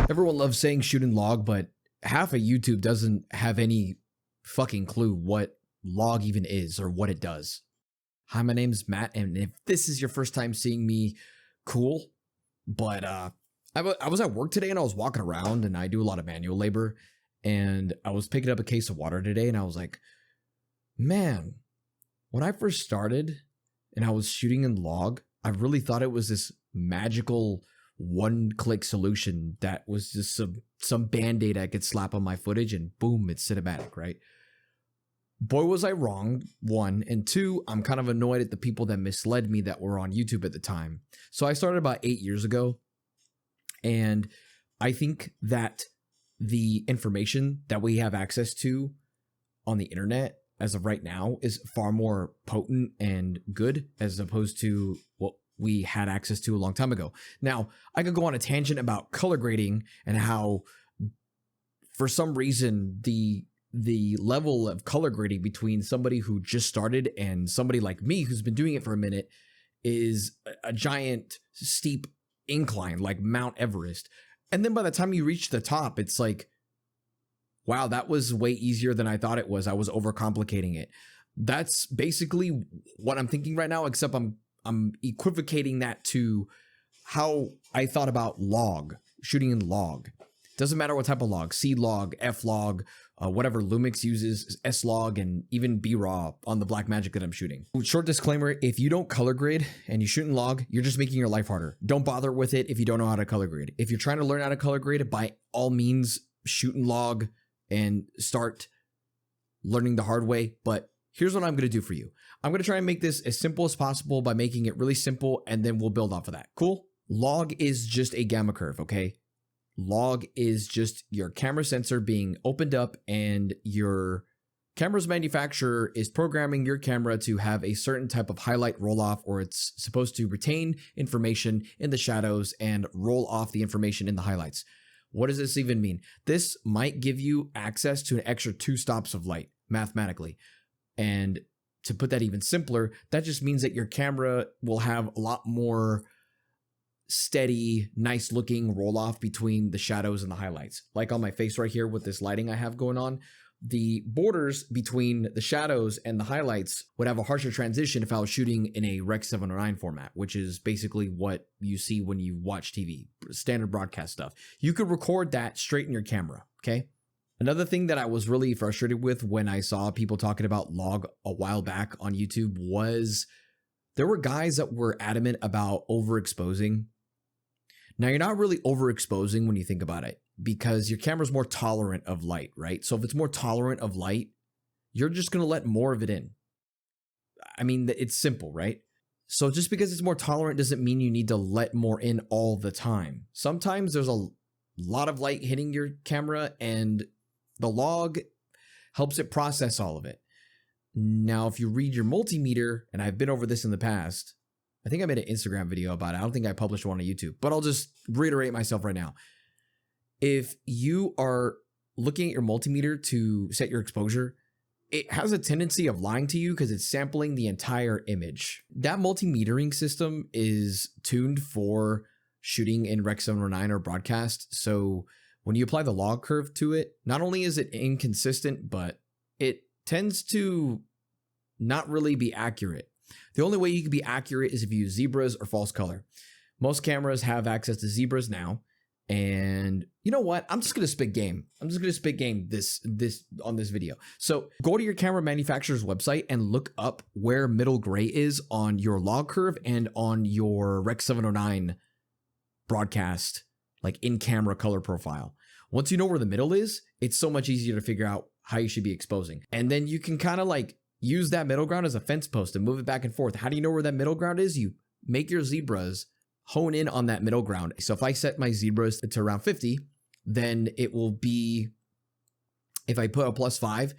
Everyone loves saying shoot and log, but half of YouTube doesn't have any fucking clue what log even is or what it does. Hi, my name's Matt, and if this is your first time seeing me, cool. But I was at work today and I was walking around, and I do a lot of manual labor, and I was picking up a case of water today, and I was like, man, when I first started and I was shooting in log, I really thought it was this magical one-click solution that was just some band-aid I could slap on my footage and boom, it's cinematic, right? Boy, was I wrong, one. And two, I'm kind of annoyed at the people that misled me that were on YouTube at the time. So I started about 8 years ago, and I think that the information that we have access to on the internet as of right now is far more potent and good as opposed to what we had access to a long time ago. Now, I could go on a tangent about color grading and how for some reason the level of color grading between somebody who just started and somebody like me who's been doing it for a minute is a giant steep incline like Mount Everest. And then by the time you reach the top, it's like, wow, that was way easier than I thought it was. I was overcomplicating it. That's basically what I'm thinking right now, except I'm equivocating that to how I thought about log, shooting in log. Doesn't matter what type of log, C log, F log, whatever Lumix uses, S log, and even B-raw on the Blackmagic that I'm shooting. Short disclaimer, if you don't color grade and you shoot in log, you're just making your life harder. Don't bother with it if you don't know how to color grade. If you're trying to learn how to color grade, by all means, shoot in log and start learning the hard way. But here's what I'm going to do for you. I'm going to try and make this as simple as possible by making it really simple, and then we'll build off of that. Cool? Log is just a gamma curve, okay? Log is just your camera sensor being opened up, and your camera's manufacturer is programming your camera to have a certain type of highlight roll off, or it's supposed to retain information in the shadows and roll off the information in the highlights. What does this even mean? This might give you access to an extra 2 stops of light mathematically. And to put that even simpler, that just means that your camera will have a lot more steady, nice looking roll off between the shadows and the highlights. Like on my face right here with this lighting I have going on, the borders between the shadows and the highlights would have a harsher transition if I was shooting in a Rec 709 format, which is basically what you see when you watch TV, standard broadcast stuff. You could record that straight in your camera, okay? Another thing that I was really frustrated with when I saw people talking about log a while back on YouTube was there were guys that were adamant about overexposing. Now, you're not really overexposing when you think about it, because your camera's more tolerant of light, right? So if it's more tolerant of light, you're just going to let more of it in. I mean, it's simple, right? So just because it's more tolerant doesn't mean you need to let more in all the time. Sometimes there's a lot of light hitting your camera, and the log helps it process all of it. Now, if you read your multimeter, and I've been over this in the past, I think I made an Instagram video about it. I don't think I published one on YouTube, but I'll just reiterate myself right now. If you are looking at your multimeter to set your exposure, it has a tendency of lying to you because it's sampling the entire image. That multimetering system is tuned for shooting in Rec 709 or broadcast. So when you apply the log curve to it, not only is it inconsistent, but it tends to not really be accurate. The only way you can be accurate is if you use zebras or false color. Most cameras have access to zebras now. And you know what? I'm just going to spit game. I'm just going to spit game this on this video. So go to your camera manufacturer's website and look up where middle gray is on your log curve and on your Rec 709 broadcast, like in camera color profile. Once you know where the middle is, it's so much easier to figure out how you should be exposing. And then you can kind of like use that middle ground as a fence post and move it back and forth. How do you know where that middle ground is? You make your zebras hone in on that middle ground. So if I set my zebras to around 50, then it will be, if I put a +5,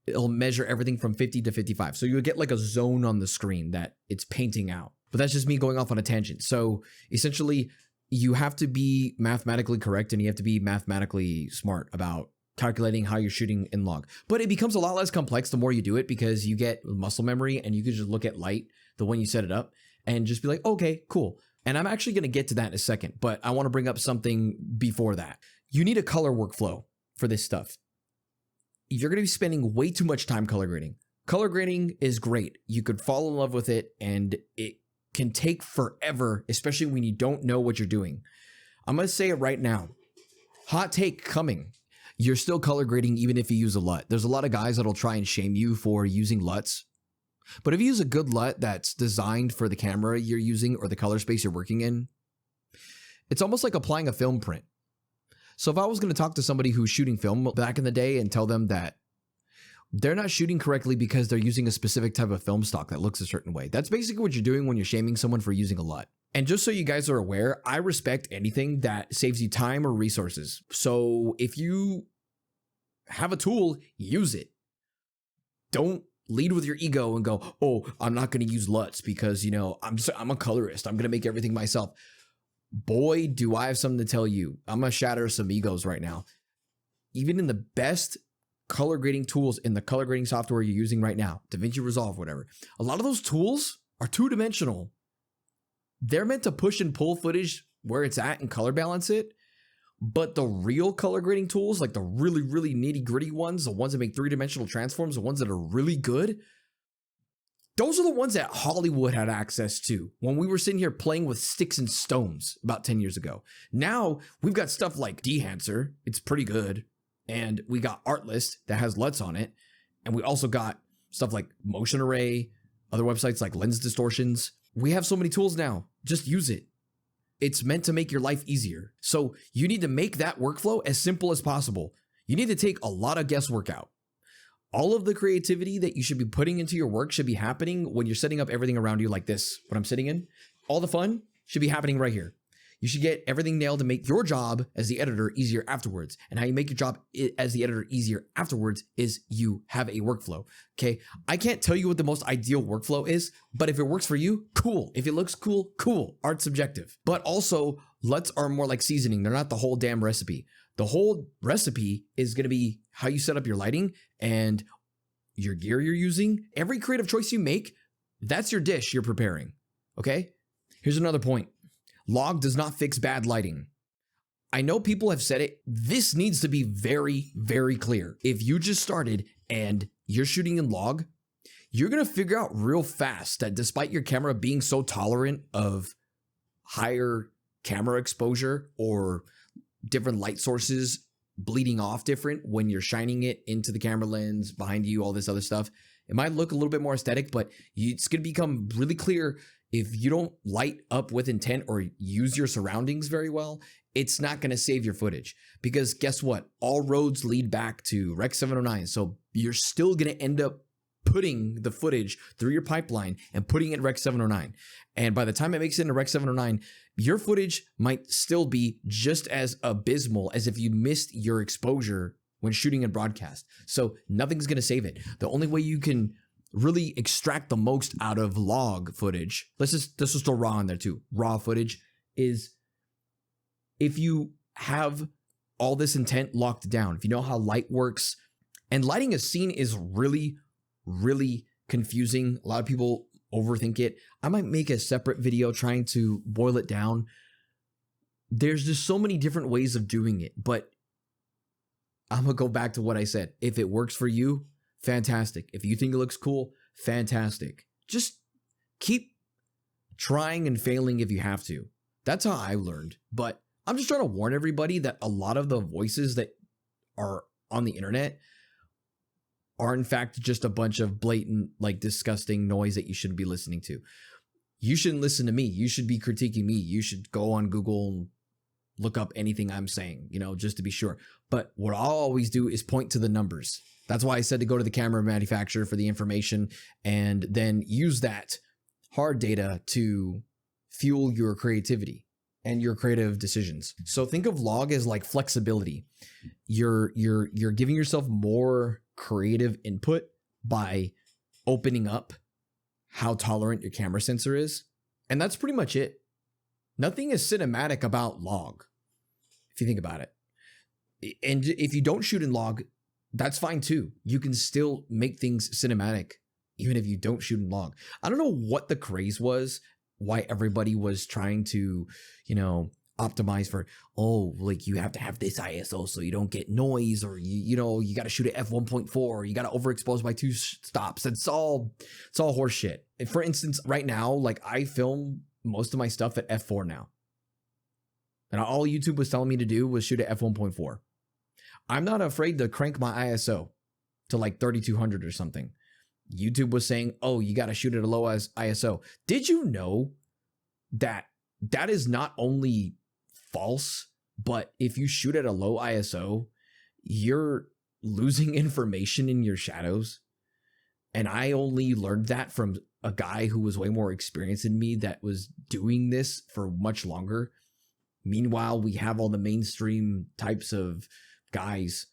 it'll measure everything from 50 to 55. So you'll get like a zone on the screen that it's painting out. But that's just me going off on a tangent. So essentially, you have to be mathematically correct and you have to be mathematically smart about calculating how you're shooting in log. But it becomes a lot less complex the more you do it, because you get muscle memory and you can just look at light the when you set it up and just be like, okay, cool. And I'm actually going to get to that in a second, but I want to bring up something before that. You need a color workflow for this stuff. You're going to be spending way too much time color grading. Color grading is great. You could fall in love with it, and it can take forever, especially when you don't know what you're doing. I'm going to say it right now. Hot take coming. You're still color grading even if you use a LUT. There's a lot of guys that'll try and shame you for using LUTs. But if you use a good LUT that's designed for the camera you're using or the color space you're working in, it's almost like applying a film print. So if I was going to talk to somebody who's shooting film back in the day and tell them that they're not shooting correctly because they're using a specific type of film stock that looks a certain way, that's basically what you're doing when you're shaming someone for using a LUT. And just so you guys are aware, I respect anything that saves you time or resources. So if you have a tool, use it. Don't lead with your ego and go, oh, I'm not going to use LUTs because, you know, I'm a colorist. I'm going to make everything myself. Boy, do I have something to tell you. I'm going to shatter some egos right now. Even in the best color grading tools in the color grading software you're using right now, DaVinci Resolve, whatever, a lot of those tools are two-dimensional. They're meant to push and pull footage where it's at and color balance it. But the real color grading tools, like the really, really nitty gritty ones, the ones that make three-dimensional transforms, the ones that are really good, those are the ones that Hollywood had access to when we were sitting here playing with sticks and stones about 10 years ago. Now we've got stuff like Dehancer. It's pretty good. And we got Artlist that has LUTs on it. And we also got stuff like Motion Array, other websites like Lens Distortions. We have so many tools now. Just use it. It's meant to make your life easier. So you need to make that workflow as simple as possible. You need to take a lot of guesswork out. All of the creativity that you should be putting into your work should be happening when you're setting up everything around you like this, what I'm sitting in. All the fun should be happening right here. You should get everything nailed to make your job as the editor easier afterwards. And how you make your job as the editor easier afterwards is you have a workflow. Okay. I can't tell you what the most ideal workflow is, but if it works for you, cool. If it looks cool, cool. Art's subjective. But also, LUTs are more like seasoning. They're not the whole damn recipe. The whole recipe is going to be how you set up your lighting and your gear you're using. Every creative choice you make, that's your dish you're preparing. Okay. Here's another point. Log does not fix bad lighting. I know people have said it. This needs to be very, very clear. If you just started and you're shooting in log, you're going to figure out real fast that despite your camera being so tolerant of higher camera exposure or different light sources bleeding off different when you're shining it into the camera lens, behind you, all this other stuff, it might look a little bit more aesthetic, but it's going to become really clear if you don't light up with intent or use your surroundings very well, it's not going to save your footage. Because guess what? All roads lead back to Rec 709. So you're still going to end up putting the footage through your pipeline and putting it in Rec 709. And by the time it makes it into Rec 709, your footage might still be just as abysmal as if you missed your exposure when shooting in broadcast. So nothing's going to save it. The only way you can really extract the most out of log footage, let's just throw raw in there too. Raw footage is if you have all this intent locked down, if you know how light works, and lighting a scene is really, really confusing. A lot of people overthink it. I might make a separate video trying to boil it down. There's just so many different ways of doing it, but I'm gonna go back to what I said. If it works for you, fantastic. If you think it looks cool, fantastic. Just keep trying and failing if you have to. That's how I learned. But I'm just trying to warn everybody that a lot of the voices that are on the internet are in fact just a bunch of blatant, like disgusting noise that you shouldn't be listening to. You shouldn't listen to me. You should be critiquing me. You should go on Google and look up anything I'm saying, you know, just to be sure. But what I'll always do is point to the numbers. That's why I said to go to the camera manufacturer for the information and then use that hard data to fuel your creativity and your creative decisions. So think of log as like flexibility. You're giving yourself more creative input by opening up how tolerant your camera sensor is. And that's pretty much it. Nothing is cinematic about log, if you think about it. And if you don't shoot in log, that's fine too. You can still make things cinematic even if you don't shoot in log. I don't know what the craze was why everybody was trying to, you know, optimize for, oh, like you have to have this ISO so you don't get noise, or you know, you got to shoot at f1.4, or you got to overexpose by 2 stops. It's all horse shit. And for instance, right now, like I film most of my stuff at f4 now. And all YouTube was telling me to do was shoot at f1.4. I'm not afraid to crank my ISO to like 3200 or something. YouTube was saying, oh, you got to shoot at a low ISO. Did you know that that is not only false, but if you shoot at a low ISO, you're losing information in your shadows? And I only learned that from a guy who was way more experienced than me that was doing this for much longer. Meanwhile, we have all the mainstream types of guys,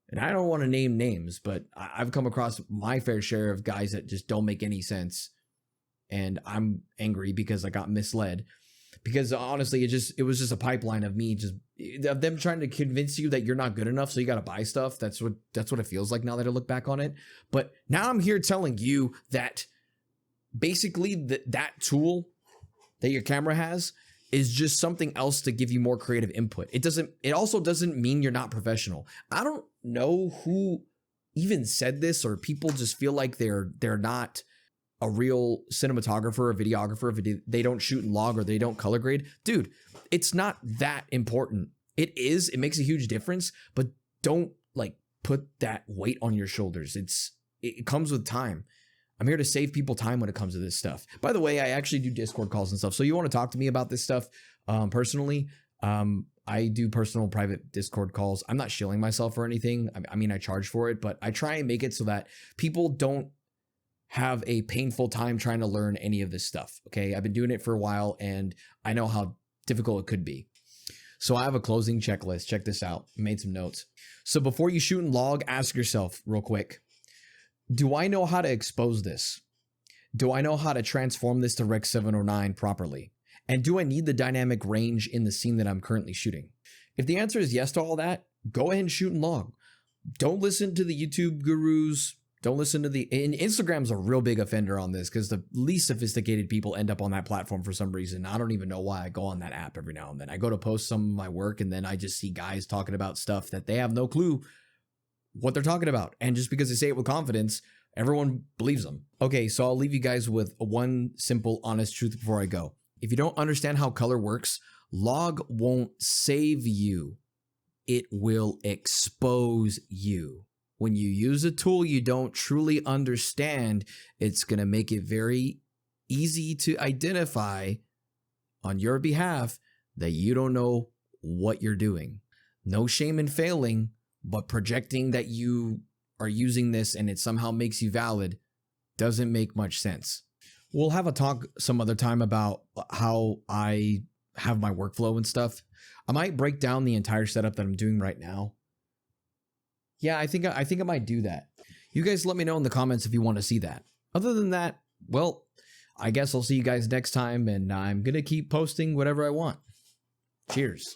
and I don't want to name names, but I've come across my fair share of guys that just don't make any sense. And I'm angry because I got misled. Because honestly, it was just a pipeline of me of them trying to convince you that you're not good enough, so you got to buy stuff. That's what it feels like now that I look back on it. But now I'm here telling you that basically that tool that your camera has is just something else to give you more creative input. It also doesn't mean you're not professional. I don't know who even said this, or people just feel like they're not a real cinematographer or videographer if they don't shoot in log or they don't color grade. Dude, it's not that important. It makes a huge difference, but don't like put that weight on your shoulders. It comes with time. I'm here to save people time when it comes to this stuff. By the way, I actually do Discord calls and stuff. So you want to talk to me about this stuff personally? I do personal private Discord calls. I'm not shilling myself or anything. I mean, I charge for it, but I try and make it so that people don't have a painful time trying to learn any of this stuff. Okay. I've been doing it for a while and I know how difficult it could be. So I have a closing checklist. Check this out. I made some notes. So before you shoot in log, ask yourself real quick, do I know how to expose this? Do I know how to transform this to Rec 709 properly? And do I need the dynamic range in the scene that I'm currently shooting? If the answer is yes to all that, go ahead and shoot in log. Don't listen to the YouTube gurus. Don't listen to and Instagram's a real big offender on this because the least sophisticated people end up on that platform for some reason. I don't even know why I go on that app every now and then. I go to post some of my work and then I just see guys talking about stuff that they have no clue what they're talking about. And just because they say it with confidence, everyone believes them. Okay, so I'll leave you guys with one simple, honest truth before I go. If you don't understand how color works, log won't save you. It will expose you. When you use a tool you don't truly understand, it's going to make it very easy to identify on your behalf that you don't know what you're doing. No shame in failing, but projecting that you are using this and it somehow makes you valid doesn't make much sense. We'll have a talk some other time about how I have my workflow and stuff. I might break down the entire setup that I'm doing right now. Yeah, I think I might do that. You guys let me know in the comments if you want to see that. Other than that, well, I guess I'll see you guys next time, and I'm going to keep posting whatever I want. Cheers.